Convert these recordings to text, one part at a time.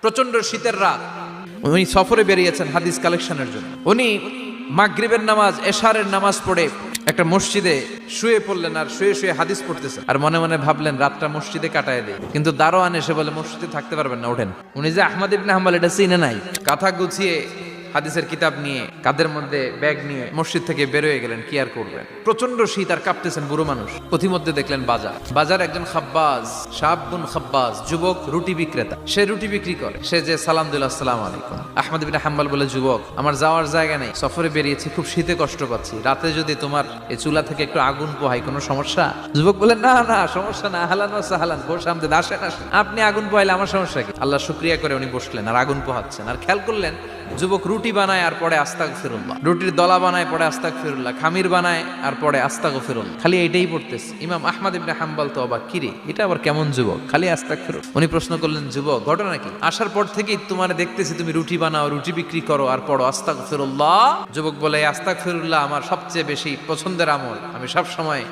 প্রচন্ড শীতের রাত, উনি সফরে বেরিয়েছেন হাদিস কালেকশনের জন্য। উনি মাগরিবের নামাজ, এশারের নামাজ পড়ে একটা মসজিদে শুয়ে পড়লেন, আর শুয়ে শুয়ে হাদিস পড়তেছেন, আর মনে মনে ভাবলেন রাতটা মসজিদে কাটায় দেয়। কিন্তু দারোয়ান এসে বলে মসজিদে থাকতে পারবেন না, ওঠেন। উনি যে আহমদ ইবনে হাম্বল এটা চিনে নাই, কাঁথা গুছিয়ে হাদিসের কিতাব নিয়ে কাঁধের মধ্যে ব্যাগ নিয়ে মসজিদ থেকে বেরোয় গেলেন। কি আর করবেন, প্রচন্ড শীত, আর কাঁপতেছেন বুড়ো মানুষ। পথিমধ্যে দেখলেন বাজার একজন খাব্বাজ, শাবুন খাব্বাজ, যুবক রুটি বিক্রেতা। সে রুটি বিক্রি করে। সে যে সালাম দিল, আসসালামু আলাইকুম। আহমদ ইবনে হাম্বল বলে, যুবক আমার যাওয়ার জায়গা নেই, সফরে বেরিয়েছি, খুব শীতে কষ্ট পাচ্ছি, রাতে যদি তোমার এই চুলা থেকে একটু আগুন পোহাই কোনো সমস্যা? যুবক বলে, না না সমস্যা না, আহলান ওয়া সাহলান, বস আমদেদ, আসেন আসেন, আপনি আগুন পোহাইলে আমার সমস্যা কি? আল্লাহ শুকরিয়া করে উনি বসলেন আর আগুন পোহাচ্ছেন। আর খেয়াল করলেন যুবক রুটি বানায় আর পরে আস্তাগফিরুল্লাহ, রুটির দলা বানায় পরে আস্তাগফিরুল্লাহ, খামির বানায় আর পরে আস্তাগফিরুল্লাহ, খালি এইটাই পড়তেছে। ইমাম আহমদ ইবনে হাম্বল তো অবাক, কিরে এটা আবার কেমন যুবক, খালি আস্তাগফিরুল্লাহ। উনি প্রশ্ন করলেন, যুবক ঘটনা কি? আসার পর থেকেই তোমার দেখতেছি তুমি রুটি বানাও, রুটি বিক্রি করো আর পড়ো আস্তাগফিরুল্লাহ। যুবক বলে, আস্তাগফিরুল্লাহ আমার সবচেয়ে বেশি পছন্দের আমল, আমি সব সময়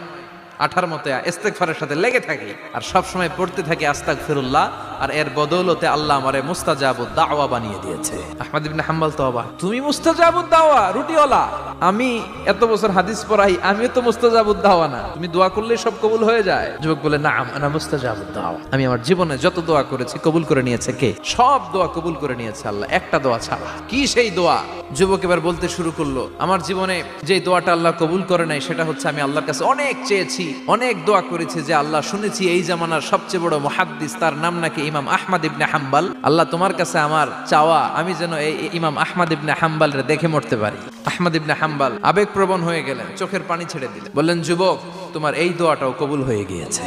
আঠার মতো ইস্তেগফারের সাথে লেগে থাকি আর সব সময় পড়তে থাকি আস্তাগফিরুল্লাহ, আর এর বদৌলতে আল্লাহ আমারে মুস্তাজাবুদ দাওয়া বানিয়ে দিয়েছে। আহমদ ইবনে হাম্বল তো অবাক, তুমি মুস্তাজাবুদ দাওয়া, রুটিওয়ালা? আমি এত বছর হাদিস পড়াই, আমিও তো মুস্তাজাবুদ দাওয়া না, তুমি দোয়া করলেই সব কবুল হয়ে যায়? যুবক বলে, না আনা মুস্তাজাবুদ দাওয়া, আমি আমার জীবনে যত দোয়া করেছি কবুল করে নিয়েছে কে? সব দোয়া কবুল করে নিয়েছে আল্লাহ, একটা দোয়া ছাড়া। কি সেই দোয়া? যুবক এবার বলতে শুরু করলো, আমার জীবনে যে দোয়াটা আল্লাহ কবুল করে নাই সেটা হচ্ছে আমি আল্লাহর কাছে অনেক চেয়েছি, অনেক দোয়া করেছি যে আল্লাহ, শুনেছি এই জামানার সবচেয়ে বড় মুহাদ্দিস, তার নাম নাকি ইমাম আহমদ ইবনে হাম্বল, আল্লাহ তোমার কাছে আমার চাওয়া আমি যেন এই ইমাম আহমদ ইবনে হাম্বলরে দেখে মরতে পারি। আহমদ ইবনে হাম্বল আবেগপ্রবণ হয়ে গেলেন, চোখের পানি ছেড়ে দিলেন, বললেন, যুবক তোমার এই দোয়াটাও কবুল হয়ে গিয়েছে,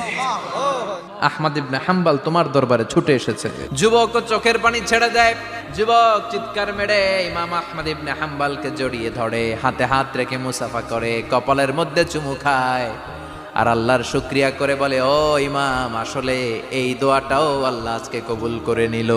আহমদ ইবনে হাম্বল তোমার দরবারে ছুটে এসেছে। যুবক চোখের পানি ছেড়ে দেয়। যুবক চিৎকার মেরে ইমাম আহমদ ইবনে হাম্বলকে জড়িয়ে ধরে, হাতে হাত রেখে মুসাফা করে, কপালের মধ্যে চুমু খায় আর আল্লাহর শুকরিয়া করে বলে, ও ইমাম, আসলে এই দোয়াটাও আল্লাহ আজকে কবুল করে নিল।